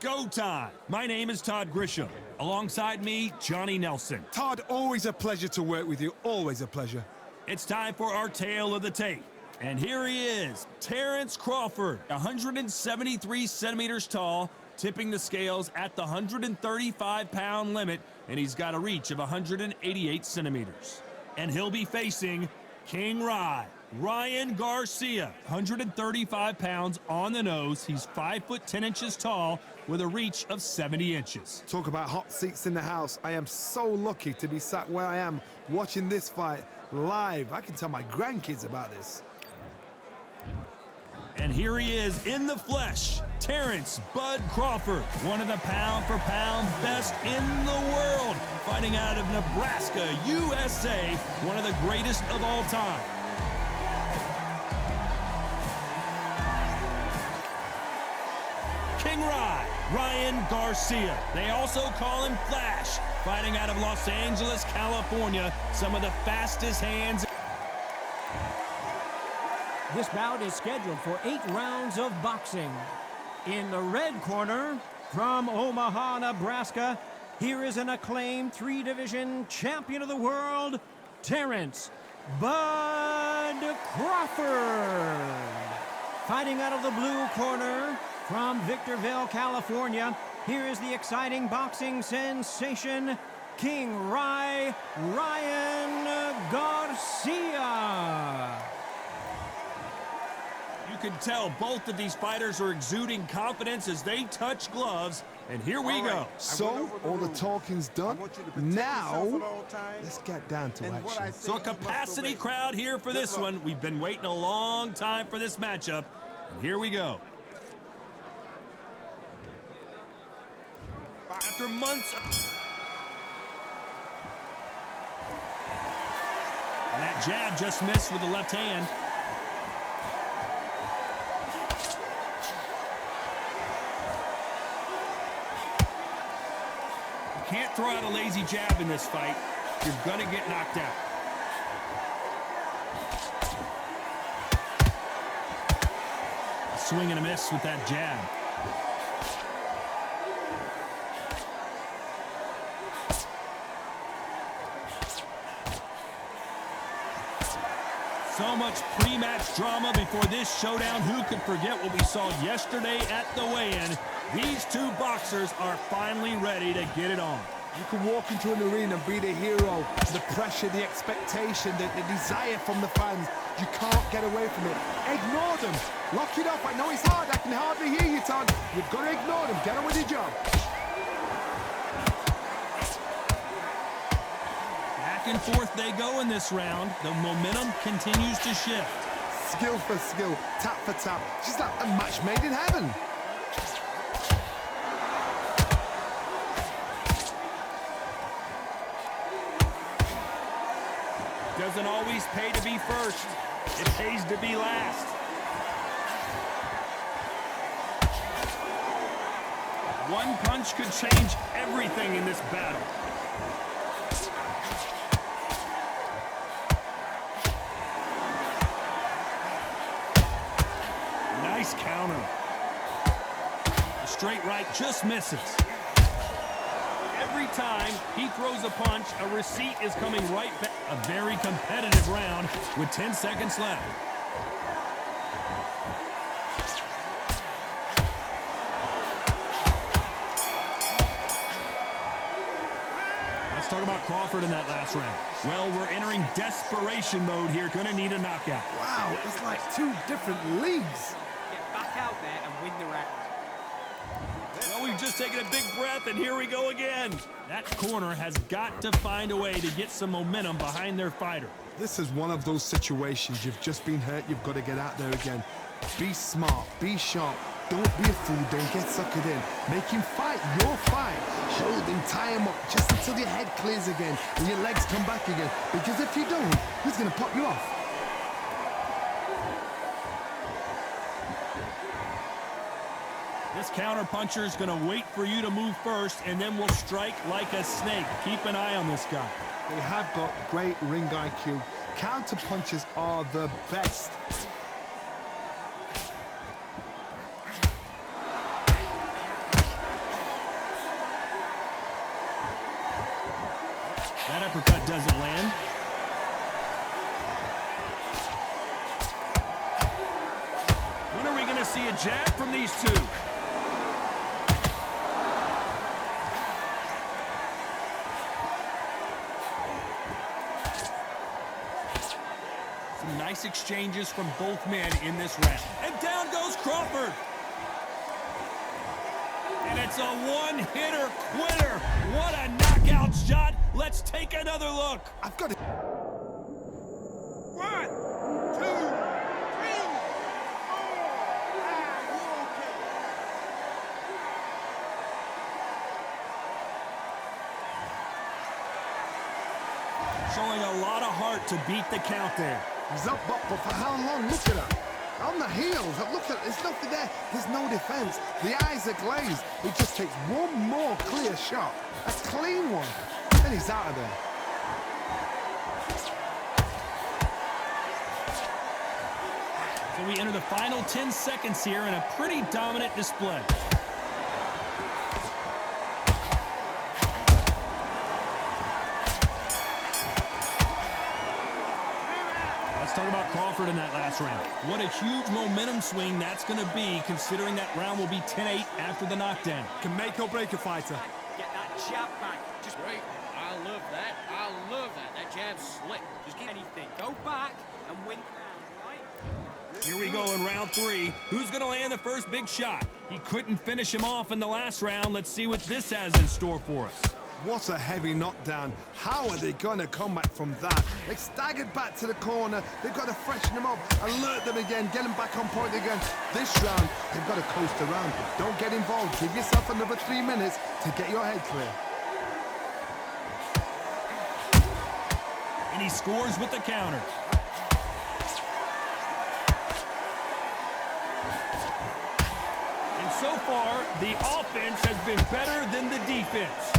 go time. My name is Todd Grisham. Alongside me, Johnny Nelson. Todd, always a pleasure to work with you. Always a pleasure. It's time for our tale of the tape. And here he is, Terence Crawford, 173 centimeters tall, tipping the scales at the 135-pound limit, and he's got a reach of 188 centimeters. And he'll be facing King Ryan Garcia, 135 pounds on the nose. He's 5 foot 10 inches tall with a reach of 70 inches. Talk about hot seats in the house. I am so lucky to be sat where I am watching this fight live. I can tell my grandkids about this. And here he is in the flesh, Terence "Bud" Crawford, one of the pound-for-pound best in the world, fighting out of Nebraska, USA, one of the greatest of all time. King Ryan Garcia. They also call him Flash, fighting out of Los Angeles, California, some of the fastest hands. This bout is scheduled for 8 rounds of boxing. In the red corner, from Omaha, Nebraska, here is an acclaimed 3-division champion of the world, Terence "Bud" Crawford. Fighting out of the blue corner, from Victorville, California, here is the exciting boxing sensation, King Ryan Garcia. You can tell both of these fighters are exuding confidence as they touch gloves, and here we go. So, all the talking's done. Now, let's get down to action. So a capacity crowd here for this one. We've been waiting a long time for this matchup, and here we go. After months... And that jab just missed with the left hand. Can't throw out a lazy jab in this fight. You're gonna get knocked out. A swing and a miss with that jab. So much pre-match drama before this showdown. Who could forget what we saw yesterday at the weigh-in? These two boxers are finally ready to get it on. You can walk into an arena and be the hero. The pressure, the expectation, the desire from the fans. You can't get away from it. Ignore them. Lock it up. I know it's hard. I can hardly hear you, Todd. You've got to ignore them. Get on with your job. Back and forth they go in this round. The momentum continues to shift. Skill for skill, tap for tap. Just like a match made in heaven. Doesn't always pay to be first. It pays to be last. One punch could change everything in this battle. Nice counter. The straight right just misses. Every time he throws a punch, a receipt is coming right back. A very competitive round with 10 seconds left. Let's talk about Crawford in that last round. Well, we're entering desperation mode here. Gonna need a knockout. Wow, it's like 2 different leagues. Get back out there and win the round. Well, we've just taken a big breath, and here we go again. That corner has got to find a way to get some momentum behind their fighter. This is one of those situations. You've just been hurt. You've got to get out there again. Be smart. Be sharp. Don't be a fool. Don't get suckered in. Make him fight your fight. Hold him, tie him up just until your head clears again and your legs come back again. Because if you don't, he's going to pop you off. This counter-puncher is going to wait for you to move first, and then will strike like a snake. Keep an eye on this guy. They have got great ring IQ. Counter-punches are the best. That uppercut doesn't land. When are we going to see a jab from these two? Some nice exchanges from both men in this round. And down goes Crawford. And it's a one-hitter quitter. What a knockout shot. Let's take another look. I've got it. 1, 2, 3, 4. Showing a lot of heart to beat the count there. He's up, but for how long? Look at that. On the heels, look at, there's nothing there. There's no defense. The eyes are glazed. It just takes one more clear shot. A clean one. Then he's out of there. So we enter the final 10 seconds here in a pretty dominant display. Let's talk about Crawford in that last round. What a huge momentum swing that's going to be, considering that round will be 10-8 after the knockdown. Can make or break a fighter. Get that jab back. Just great. I love that. I love that. That jab's slick. Just get anything. Go back and win round, right? Here we go in round 3. Who's going to land the first big shot? He couldn't finish him off in the last round. Let's see what this has in store for us. What a heavy knockdown. How are they going to come back from that? They staggered back to the corner. They've got to freshen them up, alert them again, get them back on point again. This round, they've got to coast around. Don't get involved. Give yourself another 3 minutes to get your head clear. And he scores with the counter. And so far, the offense has been better than the defense.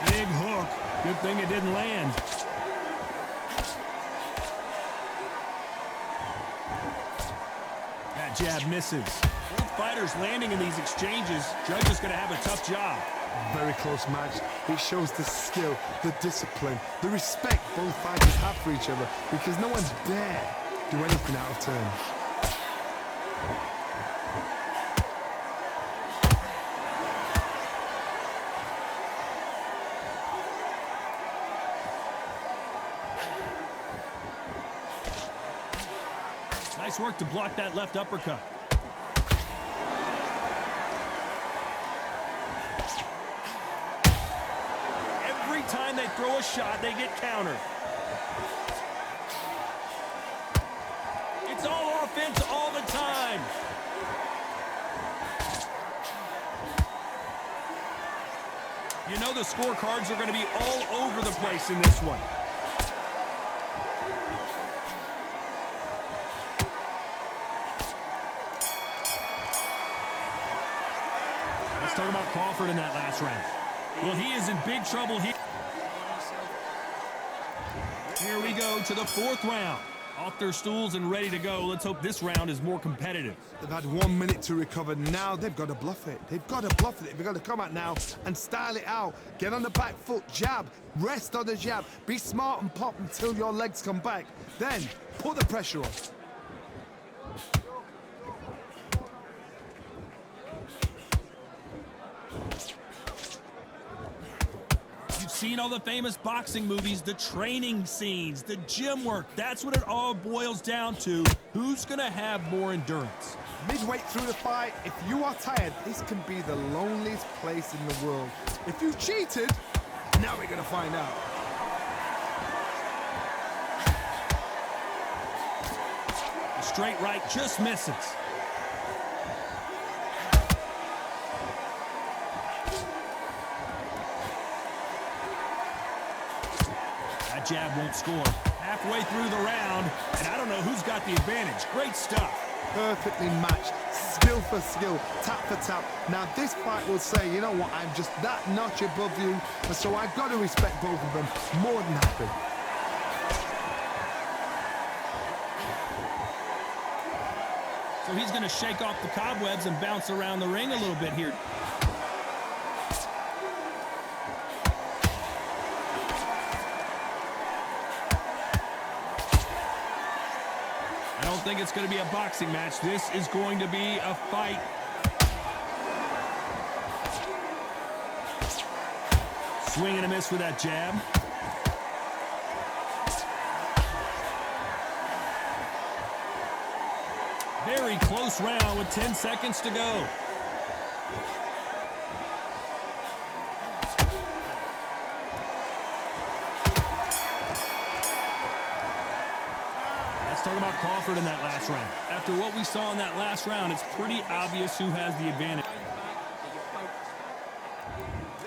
Big hook. Good thing it didn't land. That jab misses. Both fighters landing in these exchanges. Judge is going to have a tough job. Very close match. It shows the skill, the discipline, the respect both fighters have for each other, because no one dare do anything out of turn. Nice work to block that left uppercut. Every time they throw a shot, they get countered. It's all offense all the time. You know the scorecards are going to be all over the place in this one. Let's talk about Crawford in that last round. Well, he is in big trouble here. Here we go to the 4th round. Off their stools and ready to go. Let's hope this round is more competitive. They've had 1 minute to recover. Now they've got to bluff it. They've got to bluff it. They've got to come out now and style it out. Get on the back foot, jab, rest on the jab. Be smart and pop until your legs come back. Then put the pressure on. You've seen all the famous boxing movies, the training scenes, the gym work. That's what it all boils down to. Who's going to have more endurance? Midway through the fight, if you are tired, this can be the loneliest place in the world. If you cheated, now we're going to find out. The straight right just misses. That jab won't score. Halfway through the round, and I don't know who's got the advantage. Great stuff. Perfectly matched, skill for skill, tap for tap. Now this fight will say, you know what, I'm just that notch above you, and so I've got to respect both of them more than happy. So he's going to shake off the cobwebs and bounce around the ring a little bit here. I don't think it's going to be a boxing match. This is going to be a fight. Swing and a miss with that jab. Very close round with 10 seconds to go. Let's talk about Crawford in that last round. After what we saw in that last round, it's pretty obvious who has the advantage.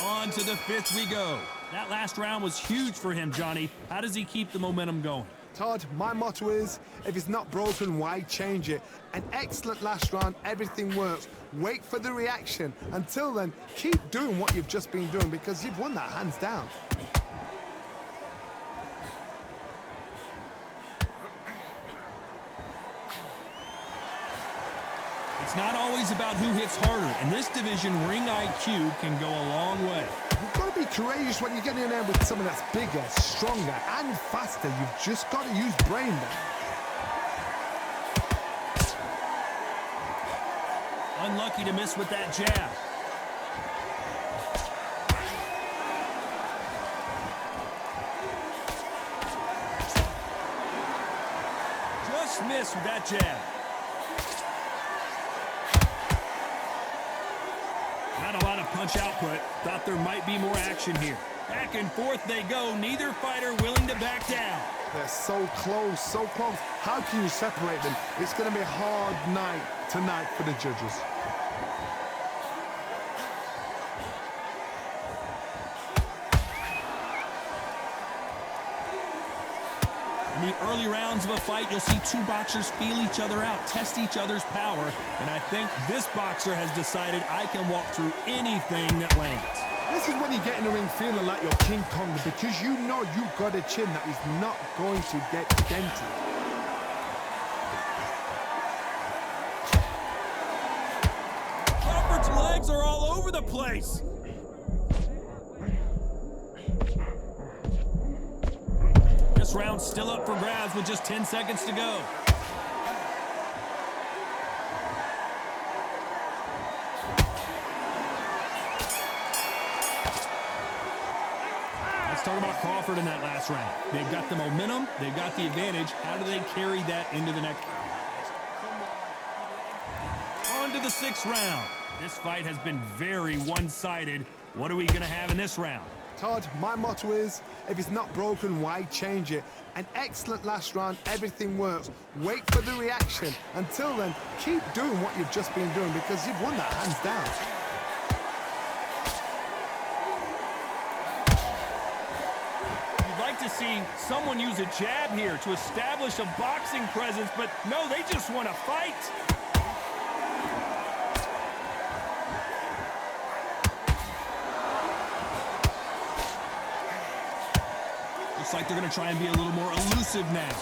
On to the fifth we go. That last round was huge for him, Johnny. How does he keep the momentum going? Todd, my motto is, if it's not broken, why change it? An excellent last round, everything works. Wait for the reaction. Until then, keep doing what you've just been doing because you've won that hands down. It's not always about who hits harder. In this division, ring IQ can go a long way. You've got to be courageous when you get in there with someone that's bigger, stronger, and faster. You've just got to use brain there. Unlucky to miss with that jab. Just missed with that jab. Not a lot of punch output. Thought there might be more action here. Back and forth they go. Neither fighter willing to back down. They're so close, so close. How can you separate them? It's going to be a hard night tonight for the judges. In the early rounds of a fight, you'll see two boxers feel each other out, test each other's power, and I think this boxer has decided I can walk through anything that lands. This is when you get in the ring feeling like you're King Kong because you know you've got a chin that is not going to get dented. Crawford's legs are all over the place. This round's still up for grabs with just 10 seconds to go. Let's talk about Crawford in that last round. They've got the momentum, they've got the advantage. How do they carry that into the next round? On to the sixth round. This fight has been very one-sided. What are we going to have in this round? Todd, my motto is, if it's not broken, why change it? An excellent last round, everything works. Wait for the reaction. Until then, keep doing what you've just been doing because you've won that hands down. You'd like to see someone use a jab here to establish a boxing presence, but no, they just want to fight. Looks like they're going to try and be a little more elusive now.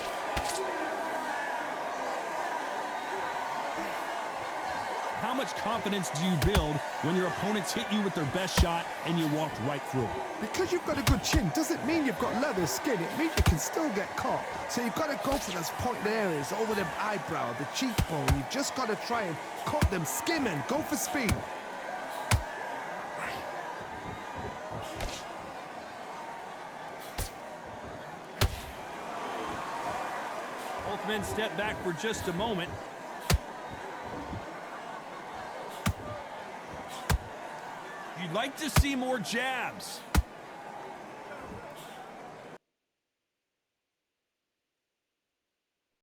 How much confidence do you build when your opponents hit you with their best shot and you walked right through it? Because you've got a good chin doesn't mean you've got leather skin. It means you can still get caught. So you've got to go for those pointed areas, over the eyebrow, the cheekbone. You've just got to try and cut them, skim and go for speed. Both men step back for just a moment. You'd like to see more jabs.